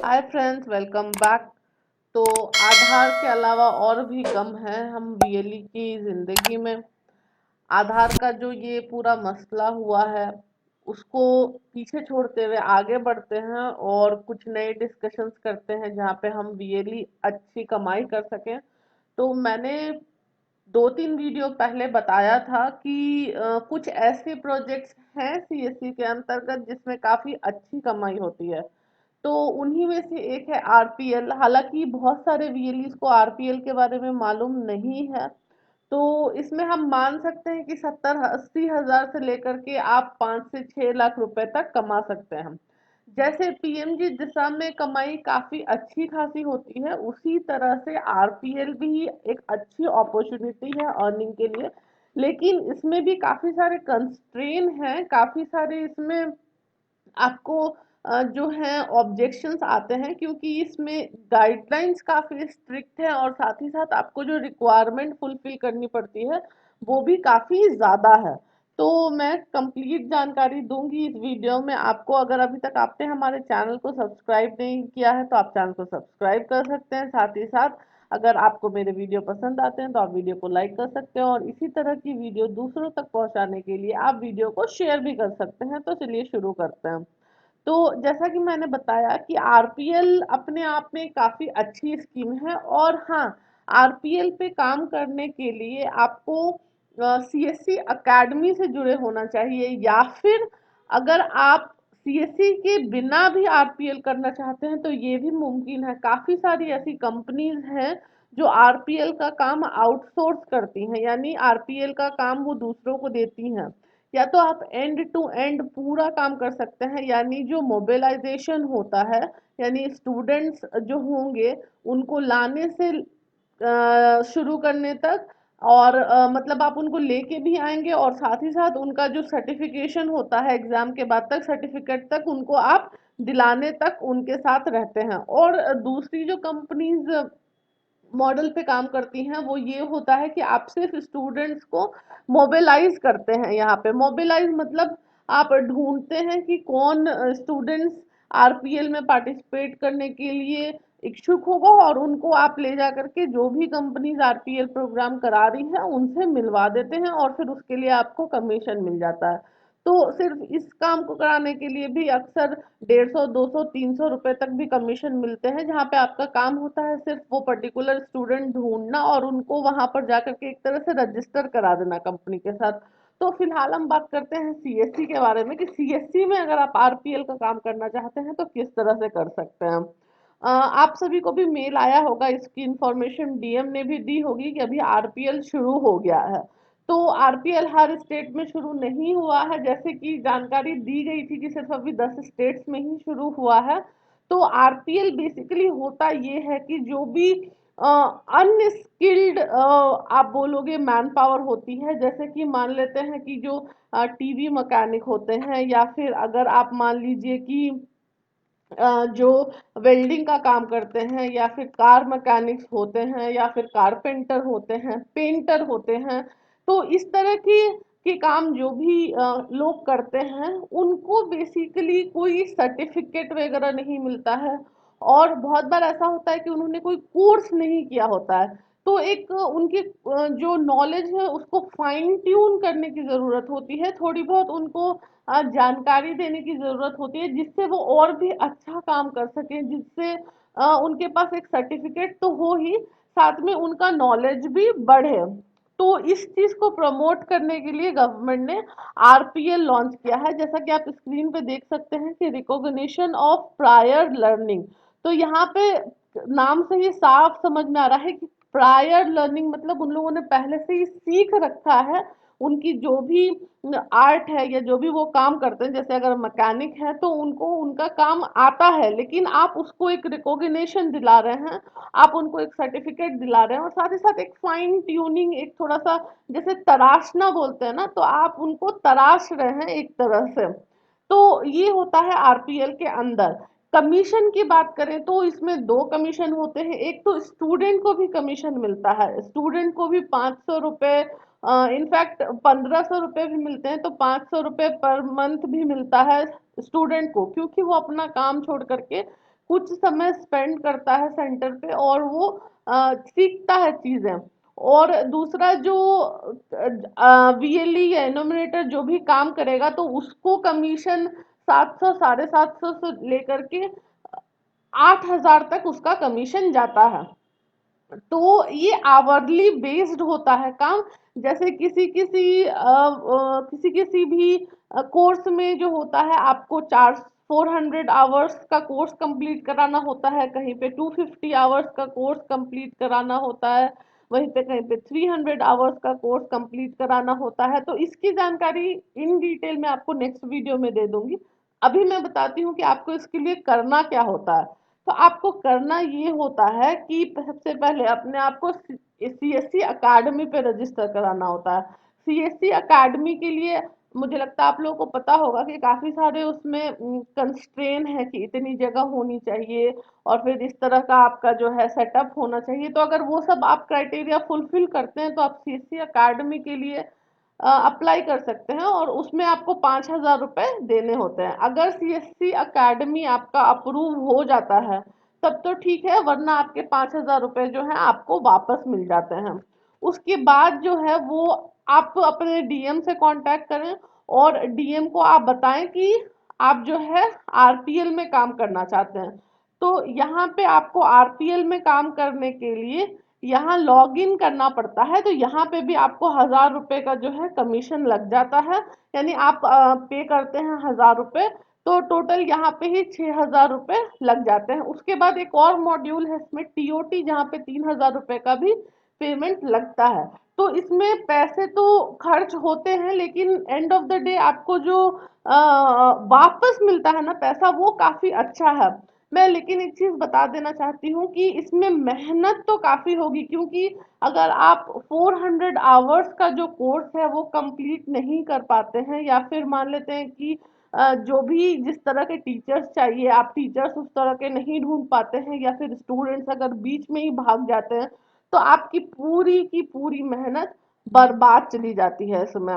Hi friends, welcome back. तो आधार के अलावा और भी गम है हम वीएलई की जिंदगी में। आधार का जो ये पूरा मसला हुआ है उसको पीछे छोड़ते हुए आगे बढ़ते हैं और कुछ नए डिस्कशंस करते हैं जहाँ पे हम वीएलई अच्छी कमाई कर सकें। तो मैंने 2-3 वीडियो पहले बताया था कि कुछ ऐसे प्रोजेक्ट्स हैं सीएससी के अंतर्गत जिसमें काफी अच्छी कमाई होती है। तो उन्हीं में से एक है आरपीएल। हालांकि बहुत सारे वीएलईज को आरपीएल के बारे में मालूम नहीं है। तो इसमें हम मान सकते हैं कि 70-80 हजार से लेकर के आप 5 से 6 लाख रुपए तक कमा सकते हैं। जैसे पीएमजी दिशा में कमाई काफी अच्छी खासी होती है, उसी तरह से आरपीएल भी एक अच्छी अपॉर्चुनिटी है अर्निंग के लिए। लेकिन इसमें भी काफी सारे कंस्ट्रेन हैं, काफी सारे इसमें आपको जो है ऑब्जेक्शंस आते हैं, क्योंकि इसमें गाइडलाइंस काफी स्ट्रिक्ट है और साथ ही साथ आपको जो रिक्वायरमेंट फुलफिल करनी पड़ती है वो भी काफी ज्यादा है। तो मैं कंप्लीट जानकारी दूंगी इस वीडियो में आपको। अगर अभी तक आपने हमारे चैनल को सब्सक्राइब नहीं किया है तो आप चैनल को सब्सक्राइब कर सकते हैं। साथ ही साथ अगर आपको मेरे वीडियो पसंद आते हैं तो आप वीडियो को लाइक कर सकते हैं और इसी तरह की वीडियो दूसरों तक पहुंचाने के लिए आप वीडियो को शेयर भी कर सकते हैं। तो चलिए शुरू करते हैं। तो जैसा कि मैंने बताया कि आरपीएल अपने आप में काफी अच्छी स्कीम है। और हाँ, आरपीएल पे काम करने के लिए आपको सीएससी एकेडमी से जुड़े होना चाहिए, या फिर अगर आप सीएससी के बिना भी आरपीएल करना चाहते हैं तो ये भी मुमकिन है। काफी सारी ऐसी कंपनीज हैं जो आरपीएल का काम आउटसोर्स करती हैं, यानी आरपीएल का काम वो दूसरों को देती हैं। या तो आप एंड टू एंड पूरा काम कर सकते हैं, यानी जो मोबिलाइजेशन होता है, यानी स्टूडेंट्स जो होंगे उनको लाने से शुरू करने तक। और मतलब आप उनको लेके भी आएंगे और साथ ही साथ उनका जो सर्टिफिकेशन होता है एग्जाम के बाद तक, सर्टिफिकेट तक उनको आप दिलाने तक उनके साथ रहते हैं। और दूसरी जो कंपनीज मॉडल पे काम करती हैं वो ये होता है कि आप सिर्फ स्टूडेंट्स को मोबिलाइज करते हैं। यहाँ पे मोबिलाइज मतलब आप ढूंढते हैं कि कौन स्टूडेंट्स आरपीएल में पार्टिसिपेट करने के लिए इच्छुक होगा और उनको आप ले जा करके जो भी कंपनीज आरपीएल प्रोग्राम करा रही है उनसे मिलवा देते हैं और फिर उसके लिए आपको कमीशन मिल जाता है। तो सिर्फ इस काम को कराने के लिए भी अक्सर 150, 200, 300 रुपए तक भी कमीशन मिलते हैं, जहाँ पे आपका काम होता है सिर्फ वो पर्टिकुलर स्टूडेंट ढूंढना और उनको वहां पर जाकर के एक तरह से रजिस्टर करा देना कंपनी के साथ। तो फिलहाल हम बात करते हैं सीएससी के बारे में कि सीएससी में अगर आप आरपीएल का काम करना चाहते हैं तो किस तरह से कर सकते हैं। आप सभी को भी मेल आया होगा, इसकी इंफॉर्मेशन डीएम ने भी दी होगी कि अभी आरपीएल शुरू हो गया है। तो आरपीएल हर स्टेट में शुरू नहीं हुआ है, जैसे कि जानकारी दी गई थी कि सिर्फ अभी 10 स्टेट्स में ही शुरू हुआ है। तो आरपीएल बेसिकली होता ये है कि जो भी अनस्किल्ड आप बोलोगे मैन पावर होती है, जैसे कि मान लेते हैं कि जो टीवी मैकेनिक होते हैं, या फिर अगर आप मान लीजिए कि जो वेल्डिंग का काम करते हैं, या फिर कार मैकेनिक्स होते हैं, या फिर कारपेंटर होते हैं, पेंटर होते हैं। तो इस तरह की के काम जो भी लोग करते हैं उनको बेसिकली कोई सर्टिफिकेट वगैरह नहीं मिलता है। और बहुत बार ऐसा होता है कि उन्होंने कोई कोर्स नहीं किया होता है। तो एक उनकी जो नॉलेज है उसको फाइन ट्यून करने की जरूरत होती है, थोड़ी बहुत उनको जानकारी देने की जरूरत होती है जिससे वो और भी अच्छा काम कर सके, जिससे उनके पास एक सर्टिफिकेट तो हो ही, साथ में उनका नॉलेज भी बढ़े। तो इस चीज को प्रमोट करने के लिए गवर्नमेंट ने आरपीएल लॉन्च किया है, जैसा कि आप स्क्रीन पे देख सकते हैं कि रिकॉग्निशन ऑफ प्रायर लर्निंग। तो यहाँ पे नाम से ही साफ समझ में आ रहा है कि प्रायर लर्निंग मतलब उन लोगों ने पहले से ही सीख रखा है। उनकी जो भी आर्ट है या जो भी वो काम करते हैं, जैसे अगर मैकेनिक है तो उनको उनका काम आता है, लेकिन आप उसको एक रिकॉग्निशन दिला रहे हैं, आप उनको एक सर्टिफिकेट दिला रहे हैं और साथ ही साथ एक फाइन ट्यूनिंग, एक थोड़ा सा जैसे तराशना बोलते हैं ना, तो आप उनको तराश रहे हैं एक तरह से। तो ये होता है आरपीएल के अंदर। कमीशन की बात करें तो इसमें दो कमीशन होते हैं। एक तो स्टूडेंट को भी कमीशन मिलता है, स्टूडेंट को भी 500 रुपए, इनफैक्ट 1500 रुपए भी मिलते हैं, तो 500 रुपए पर मंथ भी मिलता है स्टूडेंट को, क्योंकि वो अपना काम छोड़ करके कुछ समय स्पेंड करता है सेंटर पे और वो सीखता है चीजें। और दूसरा जो वीएलई या इनोमिनेटर जो भी काम करेगा तो उसको कमीशन 700 750 से लेकर के 8,000 तक उसका कमीशन जाता है। तो ये आवरली बेस्ड होता है काम। जैसे किसी किसी भी कोर्स में जो होता है आपको 400 400 आवर्स का कोर्स कंप्लीट कराना होता है, कहीं पे 250 आवर्स का कोर्स कंप्लीट कराना होता है, वहीं पे कहीं पे 300 आवर्स का कोर्स कंप्लीट कराना होता है। तो इसकी जानकारी इन डिटेल में आपको नेक्स्ट वीडियो में दे दूंगी। अभी मैं बताती हूँ कि आपको इसके लिए करना क्या होता है। तो आपको करना ये होता है कि सबसे पहले अपने आप को सीएससी अकाडमी पे रजिस्टर कराना होता है। सीएससी अकाडमी के लिए मुझे लगता है आप लोगों को पता होगा कि काफी सारे उसमें कंस्ट्रेन है कि इतनी जगह होनी चाहिए और फिर इस तरह का आपका जो है सेटअप होना चाहिए। तो अगर वो सब आप क्राइटेरिया फुलफिल करते हैं तो आप सीएससी अकाडमी के लिए अप्लाई कर सकते हैं और उसमें आपको 5,000 रुपए देने होते हैं। अगर सीएससी अकेडमी आपका अप्रूव हो जाता है तब तो ठीक है, वरना आपके 5,000 रुपए जो है आपको वापस मिल जाते हैं। उसके बाद जो है वो आप अपने डीएम से कांटेक्ट करें और डीएम को आप बताएं कि आप जो है आरपीएल में काम करना चाहते हैं। तो यहाँ पे आपको आरपीएल में काम करने के लिए यहाँ लॉग इन करना पड़ता है। तो यहाँ पे भी आपको 1,000 रुपए का जो है कमीशन लग जाता है। यानी आप पे करते हैं 1,000 रुपए, तो टोटल यहाँ पे ही 6,000 रुपए लग जाते हैं। उसके बाद एक और मॉड्यूल है इसमें टीओटी, जहाँ पे 3,000 रुपए का भी पेमेंट लगता है। तो इसमें पैसे तो खर्च होते हैं लेकिन एंड ऑफ द डे आपको जो वापस मिलता है ना पैसा, वो काफी अच्छा है। मैं लेकिन एक चीज बता देना चाहती हूँ कि इसमें मेहनत तो काफी होगी, क्योंकि अगर आप 400 आवर्स का जो कोर्स है वो कंप्लीट नहीं कर पाते हैं, या फिर मान लेते हैं कि जो भी जिस तरह के टीचर्स चाहिए आप टीचर्स उस तरह के नहीं ढूंढ पाते हैं, या फिर स्टूडेंट्स अगर बीच में ही भाग जाते हैं, तो आपकी पूरी की पूरी मेहनत बर्बाद चली जाती है इसमें।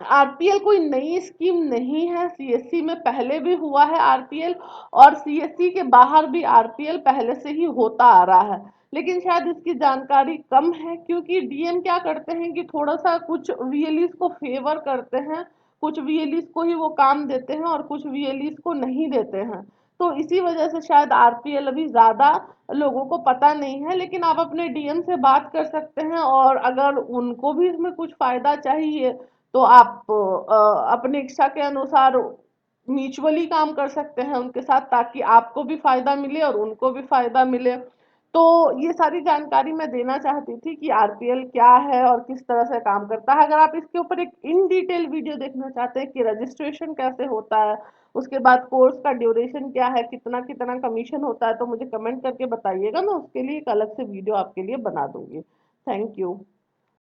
आरपीएल कोई नई स्कीम नहीं है, सीएससी में पहले भी हुआ है आरपीएल, और सीएससी के बाहर भी आरपीएल पहले से ही होता आ रहा है। लेकिन शायद इसकी जानकारी कम है, क्योंकि डीएम क्या करते हैं कि थोड़ा सा कुछ वीएलईस को फेवर करते हैं, कुछ वीएलईस को ही वो काम देते हैं और कुछ वीएलईस को नहीं देते हैं। तो इसी वजह से शायद आरपीएल अभी ज्यादा लोगों को पता नहीं है। लेकिन आप अपने डीएम से बात कर सकते हैं, और अगर उनको भी इसमें कुछ फायदा चाहिए तो आप अपनी इच्छा के अनुसार म्यूचुअली काम कर सकते हैं उनके साथ, ताकि आपको भी फायदा मिले और उनको भी फायदा मिले। तो ये सारी जानकारी मैं देना चाहती थी कि आरपीएल क्या है और किस तरह से काम करता है। अगर आप इसके ऊपर एक इन डिटेल वीडियो देखना चाहते हैं कि रजिस्ट्रेशन कैसे होता है, उसके बाद कोर्स का ड्यूरेशन क्या है, कितना कितना कमीशन होता है, तो मुझे कमेंट करके बताइएगा, मैं उसके लिए एक अलग से वीडियो आपके लिए बना दूंगी। Thank you.